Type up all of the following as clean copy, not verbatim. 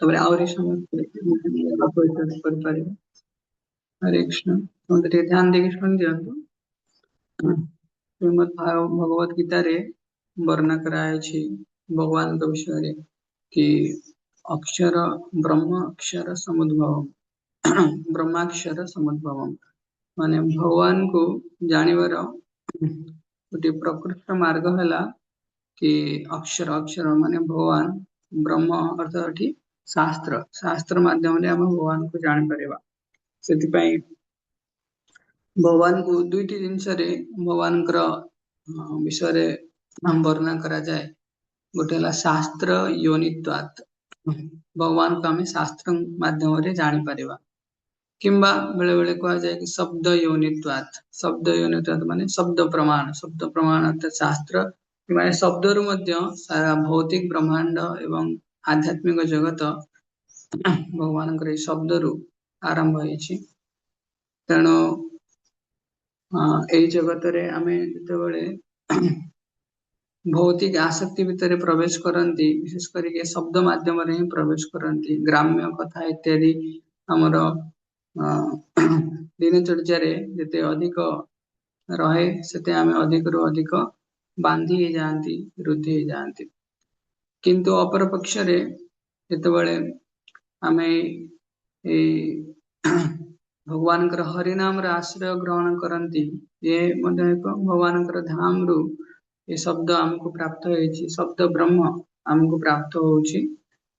तबरे आवरी समझते कर पारे। हरे कृष्ण तो ध्यान देके सुन दिया श्रीमद् भगवत गीता रे वर्णना कराया छी भगवान के विषय रे कि अक्षर ब्रह्म अक्षर समुद्भव ब्रह्माक्षर समुद्भव माने भगवान को जानिबार गोटे प्रकृत मार्ग है कि अक्षर अक्षर माने भगवान ब्रह्म अर्थात शास्त्र शास्त्र माध्यम भगवान को जान पारिबा से भगवान को दुईटी जिनस भगवान विषय वर्णना करा जाए गोटे शास्त्र योनित्वात् भगवान को आम शास्त्र माध्यम जानी पारिबा किंबा बेले बेले कहा जाए कि शब्द योनित्वात् माने शब्द प्रमाण अर्थात शास्त्र माने शब्द रु सारा भौतिक ब्रह्मांड एवं आध्यात्मिक जगत भगवान शब्द रु आरंभ होइछि तेणु एई जगत रे आमे जेतेबेले भौतिक आसक्ति भितर प्रवेश करती विशेष करके शब्द माध्यम रे प्रवेश करती ग्राम्य कथा इत्यादि हमर दिनचर्या रे जेते अधिक रहे सेते आमे अधिक रु अधिक बांधी जाती रुद्धि जाती किंतु अपर पक्ष रे जेतेबेले आमे भगवान हरिनाम आश्रय ग्रहण करती ये एक भगवान धाम रु ये शब्द आमको प्राप्त होइछि शब्द ब्रह्म आमको प्राप्त होउछि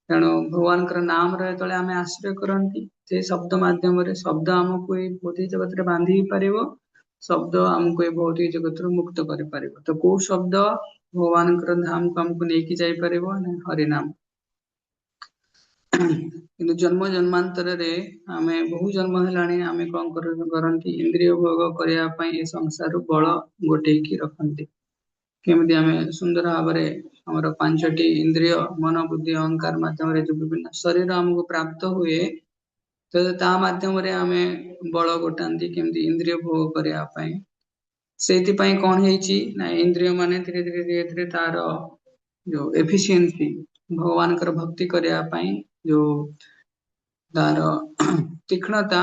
तेणु भगवान नाम रे आमे आश्रय करती से शब्द माध्यम रे शब्द आमको ये भौतिक जगत रे बांधी पारिबो शब्द आमको ये भौतिक जगत रू मुक्त कर पारिबो तो को शब्द भगवान धाम को आमको लेके जाई पारिबो हरिनाम किंतु जन्म जन्मांतर रे आमे बहु जन्म हेलानी आमे कौन करंती इंद्रिय भोग करिया पई ए संसार बल गोटेकी रखंती केमिति आमे सुंदर भावरे हमर पांचटी इंद्रिय मन बुद्धि अहंकार माध्यम रे जो विभिन्न शरीर हमको प्राप्त हुए तो ता माध्यम रे आमे बल गोटांती केमिति इंद्रिय भोग करिया पई सेति पई कोन हेची ना इंद्रिय माने धीरे धीरे धीरे धीरे तार जो एफिशिएंसी भगवान भक्ति करिया पई जो तार तीक्ष्णता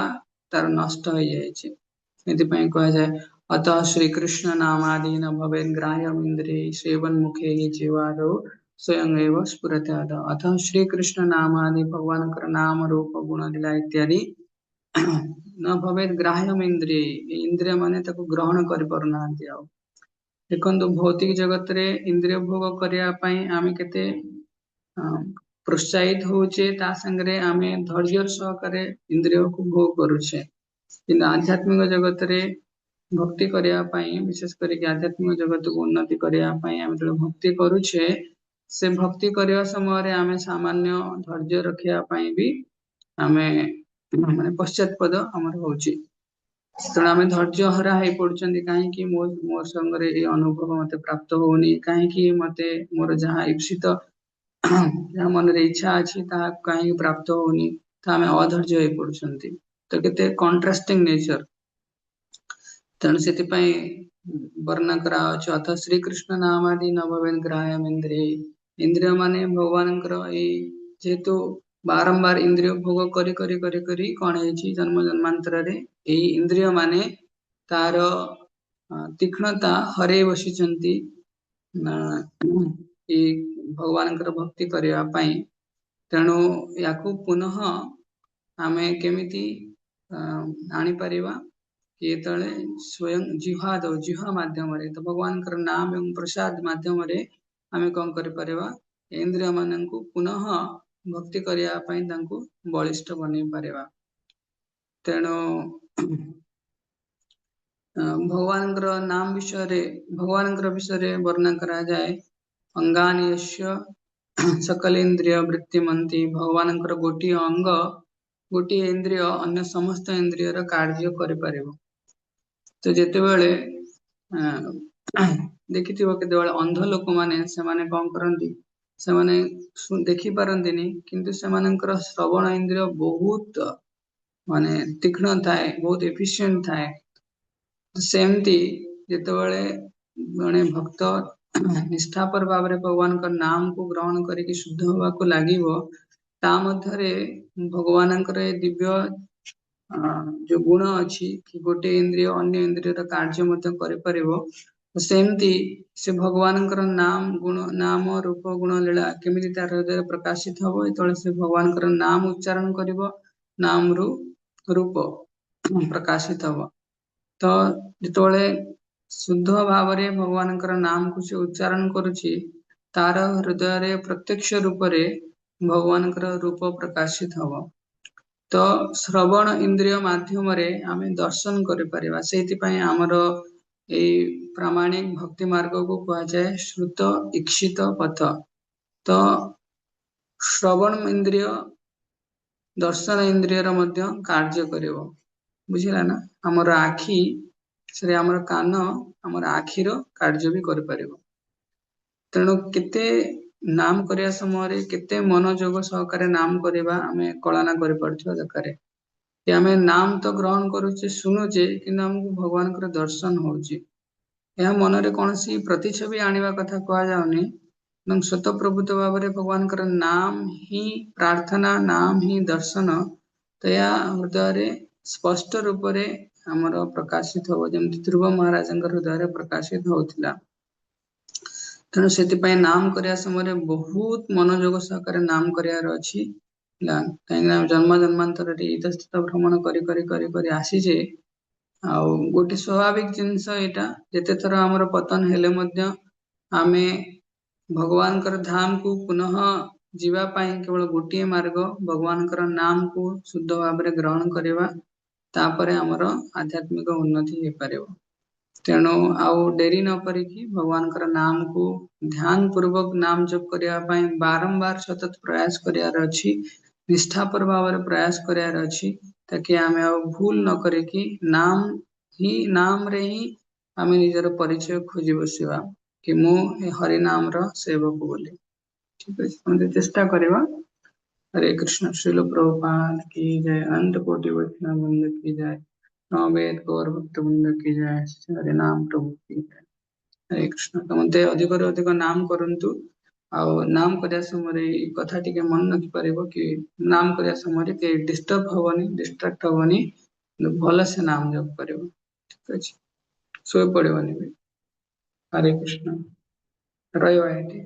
तार नष्ट हो जाए कहा जाए अतः श्री कृष्ण नामादि न भवे ग्राह्यम इंद्रिय सेवन मुखे ही जीवादो स्वयं एव स्फुरते अतः श्री कृष्ण नामादि भगवान नाम रूप गुण लीला इत्यादि न भवे ग्राह्यम इंद्रिय इंद्रिय माने ताको ग्रहण कर पारना देखो भौतिक जगत रे इंद्रिय भोग करिया पई आमे केते प्रोत्साहित होचे ता संगरे आमे धैर्य सहकारे इंद्रिय को भोग करूचे किंतु आध्यात्मिक जगत रे भक्ति करिया पई विशेष करके आध्यात्मिक जगत को उन्नति करिया पई आमे जो भक्ति करूचे से भक्ति करिया समय रे आमे सामान्य धैर्य रखिया पई भी आमे माने पश्चात्पद हमर होची तेणु आमे धैर्य हरा हो पड़ुचंदी काहे कि मोर संगरे ए अनुभव मते प्राप्त होनी काहे कि मते मोर जहां इच्छित जहां मन रे इच्छा अछि ता काहे प्राप्त होनी ता आमे अधैर्य हो पड़ुचंती तो केते कंट्रास्टिंग नेचर तेणु से वर्णना करा अथ श्री कृष्ण नामादि न भवेन ग्राह्यम इंद्रिय इंद्रिय माने भगवान जेहेतु बारंबार इंद्रिय भोग करी करी करी करी कौन है जन्म जन्मांतर रे इंद्रिय माने तार तीक्ष्णता हरे बसी भगवान भक्ति करने पाई तेणु या पुनः आमे केमिति आनी परिबा कि तळे स्वयं जिह्वा माध्यम रे तो भगवान नाम एवं प्रसाद माध्यम रे आमे कौन करि परिबा इंद्रिय माननकु पुनः भक्ति करिया पई तांकु बलिष्ठ बनै परिबा तेणु भगवान नाम विषय रे वर्णन करा जाए अंगानि यस्य सकल इंद्रिय वृत्तिमंती भगवान गोटी अंग गोटी इंद्रिय अन्य समस्त इंद्रिय कार्य करि परिबो तो जेते बेले देखिथिबो केतेबेले अंध लोक माने से माने कौन करंती से माने देखि पारंतिनी किंतु से मानकर श्रवण इंद्रिय बहुत माने तीक्ष्ण थाए बहुत एफिशिएंट थाए सेमती जेतेबेले जने भक्त निष्ठापर भाव रे भगवान का नाम को ग्रहण करके शुद्ध होवा को लागिवो ତା ମଧ୍ୟରେ ଭଗବାନଙ୍କର ଏ ଦିବ୍ୟ ଯୋଉ ଗୁଣ ଅଛି କି ଗୋଟେ ଇନ୍ଦ୍ରିୟ ଅନ୍ୟ ଇନ୍ଦ୍ରିୟର କାର୍ଯ୍ୟ ମଧ୍ୟ କରିପାରିବ, ସେମିତି ସେ ଭଗବାନଙ୍କର ନାମ ରୂପ ଗୁଣ ଲୀଳା କେମିତି ତାର ହୃଦୟରେ ପ୍ରକାଶିତ ହବ ଯେତେବେଳେ ସେ ଭଗବାନଙ୍କର ନାମ ଉଚ୍ଚାରଣ କରିବ, ନାମରୁ ରୂପ ପ୍ରକାଶିତ ହବ। ତ ଯେତେବେଳେ ଶୁଦ୍ଧ ଭାବରେ ଭଗବାନଙ୍କର ନାମକୁ ସେ ଉଚ୍ଚାରଣ କରୁଛି, ତାର ହୃଦୟରେ ପ୍ରତ୍ୟକ୍ଷ ରୂପରେ ଭଗବାନଙ୍କର ରୂପ ପ୍ରକାଶିତ ହବ। ତ ଶ୍ରବଣ ଇନ୍ଦ୍ରିୟ ମାଧ୍ୟମରେ ଆମେ ଦର୍ଶନ କରିପାରିବା। ସେଇଥିପାଇଁ ଆମର ଏଇ ପ୍ରାମାଣିକ ଭକ୍ତି ମାର୍ଗକୁ କୁହାଯାଏ ଶ୍ରୁତ ଇକ୍ଷିତ ପଥ। ତ ଶ୍ରବଣ ଇନ୍ଦ୍ରିୟ ଦର୍ଶନ ଇନ୍ଦ୍ରିୟର ମଧ୍ୟ କାର୍ଯ୍ୟ କରିବ। ବୁଝିଲା ନା? ଆମର ଆଖି ସେରେ ଆମର କାନ ଆମର ଆଖିର କାର୍ଯ୍ୟ ବି କରିପାରିବ। ତେଣୁ କେତେ ନାମ କରିବା ସମୟରେ କେତେ ମନୋଯୋଗ ସହକାରେ ନାମ କରିବା ଆମେ କଳନା କରିପାରୁଥିବା ଦରକାର। କି ଆମେ ନାମ ତ ଗ୍ରହଣ କରୁଛେ ଶୁଣୁଛେ କିନ୍ତୁ ଆମକୁ ଭଗବାନଙ୍କର ଦର୍ଶନ ହଉଛି। ଏହା ମନରେ କୌଣସି ପ୍ରତିଛବି ଆଣିବା କଥା କୁହାଯାଉନି, ଏବଂ ସ୍ୱତଃପ୍ରଭୃତ ଭାବରେ ଭଗବାନଙ୍କର ନାମ ହିଁ ପ୍ରାର୍ଥନା, ନାମ ହିଁ ଦର୍ଶନ। ତ ଏହା ହୃଦୟରେ ସ୍ପଷ୍ଟ ରୂପରେ ଆମର ପ୍ରକାଶିତ ହବ, ଯେମିତି ଧ୍ରୁବ ମହାରାଜଙ୍କ ହୃଦୟରେ ପ୍ରକାଶିତ ହଉଥିଲା। ତେଣୁ ସେଥିପାଇଁ ନାମ କରିବା ସମୟରେ ବହୁତ ମନୋଯୋଗ ସହକାରେ ନାମ କରିବାର ଅଛି। କାହିଁକିନା ଜନ୍ମ ଜନ୍ମାନ୍ତରରେ ଇତସ୍ତତ ଭ୍ରମଣ କରି କରି କରି କରି ଆସିଛେ। ଆଉ ଗୋଟେ ସ୍ୱାଭାବିକ ଜିନିଷ ଏଇଟା, ଯେତେ ଥର ଆମର ପତନ ହେଲେ ମଧ୍ୟ ଆମେ ଭଗବାନଙ୍କର ଧାମକୁ ପୁନଃ ଯିବା ପାଇଁ କେବଳ ଗୋଟିଏ ମାର୍ଗ, ଭଗବାନଙ୍କର ନାମକୁ ଶୁଦ୍ଧ ଭାବରେ ଗ୍ରହଣ କରିବା। ତାପରେ ଆମର ଆଧ୍ୟାତ୍ମିକ ଉନ୍ନତି ହେଇପାରିବ। ତେଣୁ ଆଉ ଡେରି ନ କରିକି ଭଗବାନଙ୍କର ନାମକୁ ଧ୍ୟାନ ପୂର୍ବକ ନାମ ଜପ କରିବା ପାଇଁ ବାରମ୍ବାର ସତତ ପ୍ରୟାସ କରିବାର ଅଛି। ନିଷ୍ଠାପର ଭାବରେ ପ୍ରୟାସ କରିବାର ଅଛି, ତାକି ଆମେ ଆଉ ଭୁଲ ନ କରିକି ନାମରେ ହିଁ ଆମେ ନିଜର ପରିଚୟ ଖୋଜି ବସିବା କି ମୁଁ ଏ ହରିନାମର ସେବକ ବୋଲି। ଠିକ ଅଛି, ଆମେ ଚେଷ୍ଟା କରିବା। हरे कृष्ण। श्रील प्रभुपाद की जय। अनंत कोटि वैष्णव वृंद की जय। नववेद गौर भक्त वृंद की जय। हरे नाम प्रभु की जय। हरे कृष्ण। ସମସ୍ତେ ଅଧିକରୁ ଅଧିକ ନାମ କରନ୍ତୁ। ଆଉ ନାମ କରିବା ସମୟରେ ଏଇ କଥା ଟିକେ ମନେ ରଖିପାରିବ କି ନାମ କରିବା ସମୟରେ କେହି ଡିଷ୍ଟର୍ବ ହବନି, ଡିଷ୍ଟ୍ରାକ୍ଟ ହବନି, ଭଲସେ ନାମ ଜପ କରିବ। ଠିକ ଅଛି, ଶୋଇ ପଡିବନି ବି। ହରେ କୃଷ୍ଣ। ରହିବା ଏଠି।